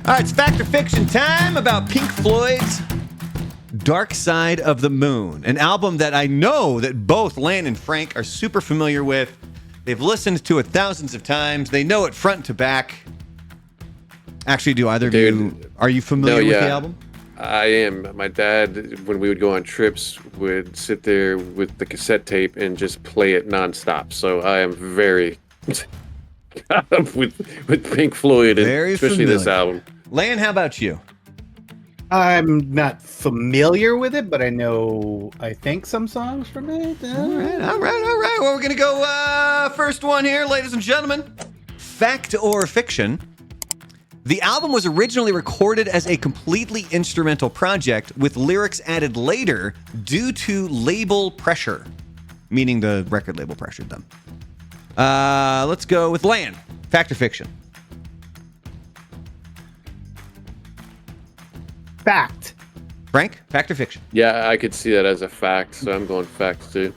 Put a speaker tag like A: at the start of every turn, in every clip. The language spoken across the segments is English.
A: All right, it's Fact or Fiction time about Pink Floyd's Dark Side of the Moon, an album that I know that both Lan and Frank are super familiar with. They've listened to it thousands of times. They know it front to back. Actually, do either of you, are you familiar with the album?
B: I am. My dad, when we would go on trips, would sit there with the cassette tape and just play it nonstop. So I am very caught up with Pink Floyd, and
A: Very
B: especially
A: familiar.
B: this album.
A: Lan, how about you?
C: I'm not familiar with it, but I think some songs from it.
A: All right. Well, we're going to go first one here, ladies and gentlemen. Fact or fiction? The album was originally recorded as a completely instrumental project with lyrics added later due to label pressure, meaning the record label pressured them. Let's go with Lan. Fact or fiction?
C: Fact.
A: Frank, fact or fiction?
B: Yeah, I could see that as a fact, so I'm going facts too.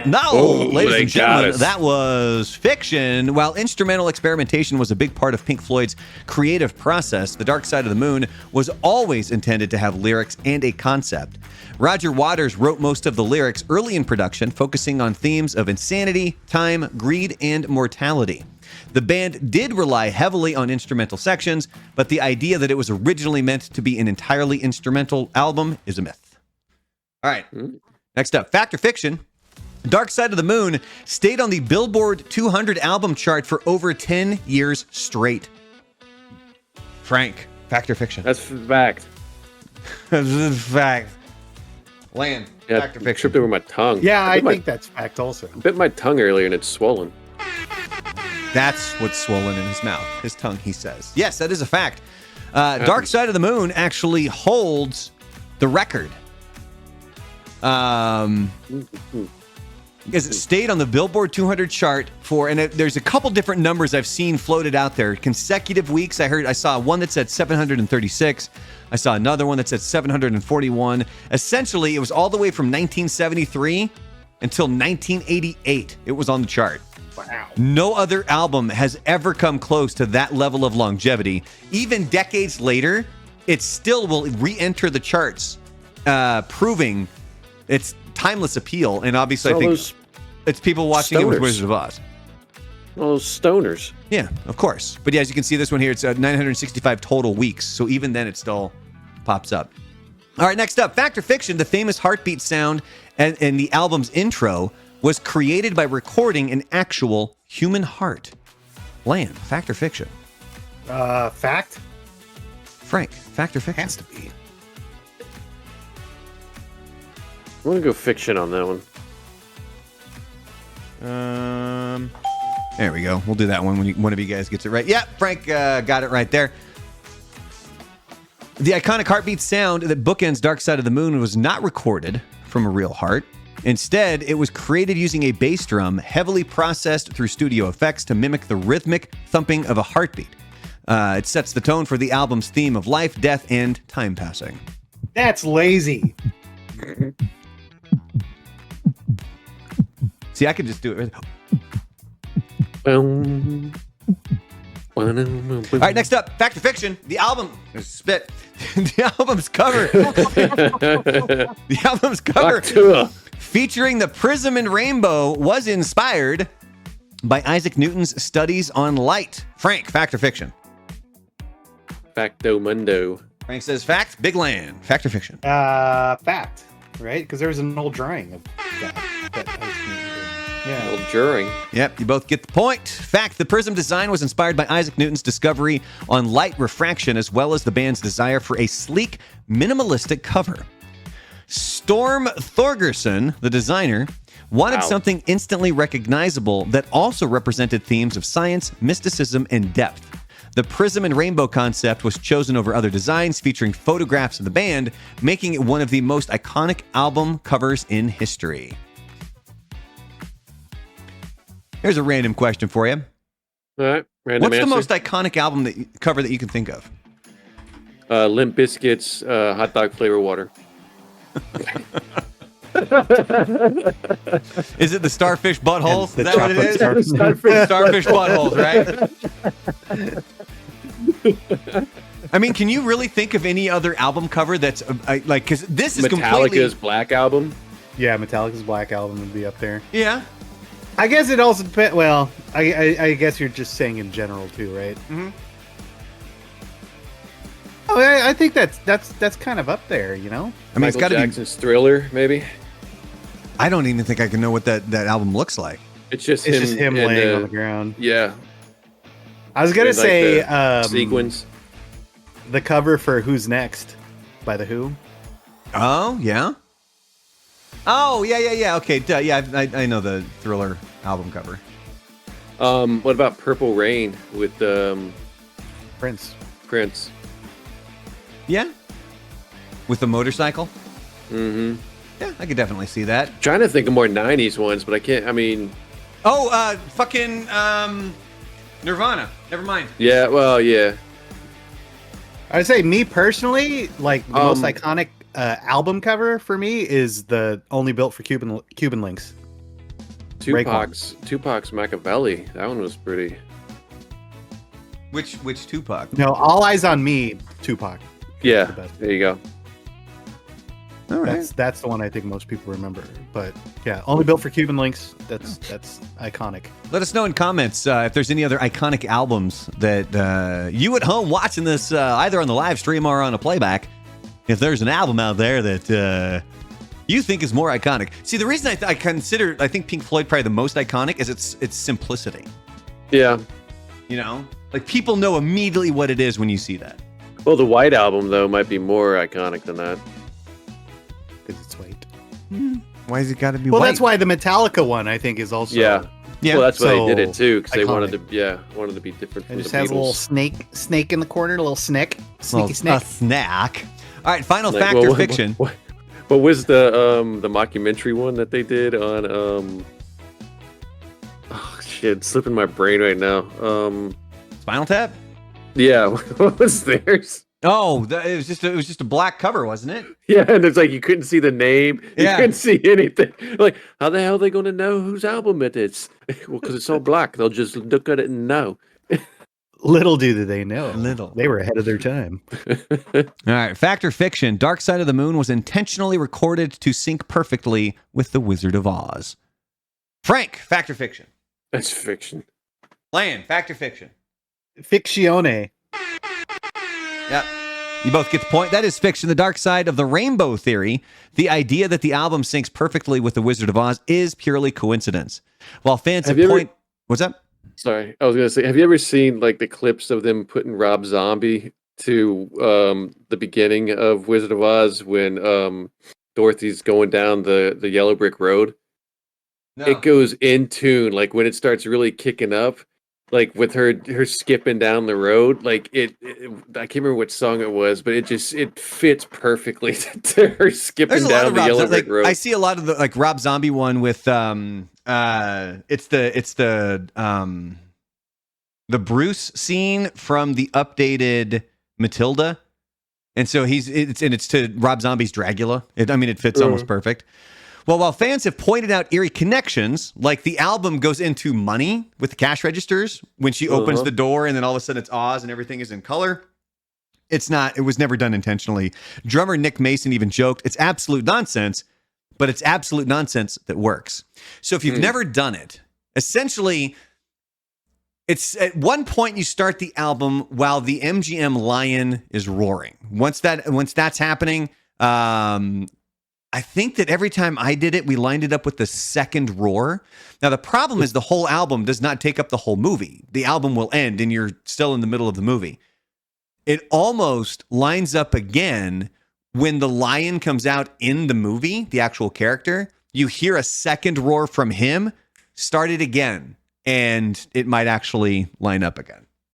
A: No, ladies
B: they
A: and
B: got
A: gentlemen,
B: us.
A: that was fiction. While instrumental experimentation was a big part of Pink Floyd's creative process, The Dark Side of the Moon was always intended to have lyrics and a concept. Roger Waters wrote most of the lyrics early in production, focusing on themes of insanity, time, greed, and mortality. The band did rely heavily on instrumental sections, but the idea that it was originally meant to be an entirely instrumental album is a myth. All right, next up, fact or fiction? Dark Side of the Moon stayed on the Billboard 200 album chart for over 10 years straight. Frank, fact or fiction?
B: That's fact.
A: Fact. Lan,
B: Yeah,
A: fact or
B: I
A: fiction?
B: tripped over my tongue.
C: Yeah, I
B: bit my-
C: think that's fact also.
B: I bit my tongue earlier and it's swollen.
A: That's what's swollen in his mouth. His tongue, he says. Yes, that is a fact. Dark Side of the Moon actually holds the record. Because it stayed on the Billboard 200 chart for, and there's a couple different numbers I've seen floated out there. Consecutive weeks, I saw one that said 736. I saw another one that said 741. Essentially, it was all the way from 1973 until 1988. It was on the chart.
C: Wow.
A: No other album has ever come close to that level of longevity. Even decades later, it still will re-enter the charts, proving its timeless appeal. And obviously, I think it's people watching it with
B: stoners.
A: Wizard of Oz.
B: All those stoners.
A: Yeah, of course. But yeah, as you can see, this one here, it's 965 total weeks. So even then, it still pops up. All right, next up, fact or fiction? The famous heartbeat sound and the album's intro was created by recording an actual human heart. Lan, fact or fiction?
C: Fact.
A: Frank, fact or fiction?
C: Has to be.
B: I'm going to go fiction on that one.
A: There we go. We'll do that one when one of you guys gets it right. Yeah, Frank got it right there. The iconic heartbeat sound that bookends Dark Side of the Moon was not recorded from a real heart. Instead, it was created using a bass drum heavily processed through studio effects to mimic the rhythmic thumping of a heartbeat. It sets the tone for the album's theme of life, death, and time passing.
C: That's lazy.
A: See, I could just do it.
B: All
A: All right, next up, fact or fiction? The album spit. The album's cover featuring the prism and rainbow was inspired by Isaac Newton's studies on light. Frank, fact or fiction?
B: Facto mundo.
A: Frank says fact. Big Land, fact or fiction?
C: Fact. Right? Because there was an old drawing of that. Yeah.
B: Old Juring.
A: Yep, you both get the point. Fact, the prism design was inspired by Isaac Newton's discovery on light refraction, as well as the band's desire for a sleek, minimalistic cover. Storm Thorgerson, the designer, wanted something instantly recognizable that also represented themes of science, mysticism, and depth. The prism and rainbow concept was chosen over other designs featuring photographs of the band, making it one of the most iconic album covers in history. Here's a random question for you.
B: All right. Random
A: What's
B: answer.
A: the most iconic album cover that you can think of?
B: Limp Bizkit's hot dog flavor water.
A: Is it the starfish buttholes?
C: The
A: Is that what it is?
C: chocolate
A: Starfish buttholes, right? I mean, can you really think of any other album cover that's like, because this is
B: Metallica's Black Album.
C: Yeah, Metallica's Black Album would be up there.
A: Yeah.
C: I guess it also depends. Well, I guess you're just saying in general too, right?
A: Mm-hmm.
C: Oh, I think that's kind of up there, you know.
A: I mean, it's got to be
B: Jackson's Thriller, maybe.
A: I don't even think I can know what that album looks like.
B: It's just
C: him laying on the ground.
B: Yeah.
C: I was gonna say
B: sequence.
C: The cover for "Who's Next" by The Who.
A: Oh yeah. Oh yeah. Okay, yeah, I know the Thriller album cover.
B: What about Purple Rain with
C: Prince?
A: Yeah. With the motorcycle.
B: Mm-hmm.
A: Yeah, I could definitely see that.
B: Trying to think of more '90s ones, but I can't. I mean,
A: fucking Nirvana. Never mind.
B: yeah. Well, yeah.
C: I'd say me personally, like the most iconic album cover for me is the "Only Built for Cuban Links."
B: Tupac's Machiavelli. That one was pretty.
A: Which Tupac?
C: No, "All Eyes on Me," Tupac.
B: Yeah.
C: The best.
B: There you go.
A: All right.
C: That's the one I think most people remember. But yeah, "Only Built for Cuban Links." That's iconic.
A: Let us know in comments if there's any other iconic albums that you at home watching this either on the live stream or on a playback. If there's an album out there that you think is more iconic. See, the reason I think Pink Floyd probably the most iconic is its simplicity.
B: Yeah.
A: You know, like people know immediately what it is when you see that.
B: Well, the White Album though might be more iconic than that.
C: Because it's white.
A: Why has it got to be
C: Well,
A: white?
C: that's why the Metallica one I think is also.
B: Yeah.
A: Yeah.
B: Well, that's why
C: So
B: they did it too, because they
C: iconic.
B: wanted to be different
C: It
B: from the
C: just has a little
B: Beatles.
C: snake in the corner, a little sneaky
A: A
C: snack.
A: snack. All right, final
B: Like,
A: fact or fiction.
B: What was the mockumentary one that they did on oh shit, it's slipping my brain right now.
A: Spinal Tap?
B: Yeah, what was theirs?
A: Oh, it was just a black cover, wasn't it?
B: Yeah, and it's like you couldn't see the name, you
A: Yeah.
B: couldn't see anything. Like, how the hell are they going to know whose album it is? Well, because it's all black, they'll just look at it and know.
C: Little do they know.
A: Little.
C: They were ahead of their time.
A: All right, fact or fiction? Dark Side of the Moon was intentionally recorded to sync perfectly with The Wizard of Oz. Frank, fact or fiction?
B: That's fiction.
A: Lan, fact or fiction?
C: Fictione.
A: Yep. You both get the point. That is fiction. The Dark Side of the Rainbow theory, the idea that the album syncs perfectly with The Wizard of Oz, is purely coincidence. While fans What's up?
B: Sorry, I was gonna say, have you ever seen like the clips of them putting Rob Zombie to the beginning of Wizard of Oz when Dorothy's going down the yellow brick road?
A: No.
B: It goes in tune, like when it starts really kicking up, like with her skipping down the road. Like it I can't remember which song it was, but it fits perfectly to her skipping
A: There's a lot
B: down
A: of
B: the
A: Rob
B: yellow
A: Zombie.
B: brick road.
A: I see a lot of the like Rob Zombie one with it's the Bruce scene from the updated Matilda. And so it's to Rob Zombie's Dracula. It fits almost perfect. Well, while fans have pointed out eerie connections, like the album goes into money with the cash registers when she opens the door and then all of a sudden it's Oz and everything is in color. It was never done intentionally. Drummer Nick Mason even joked, it's absolute nonsense, but it's absolute nonsense that works. So if you've never done it, essentially, it's at one point you start the album while the MGM lion is roaring. Once that's happening, I think that every time I did it, we lined it up with the second roar. Now, the problem is the whole album does not take up the whole movie. The album will end and you're still in the middle of the movie. It almost lines up again when the lion comes out in the movie, the actual character. You hear a second roar from him, start it again, and it might actually line up again.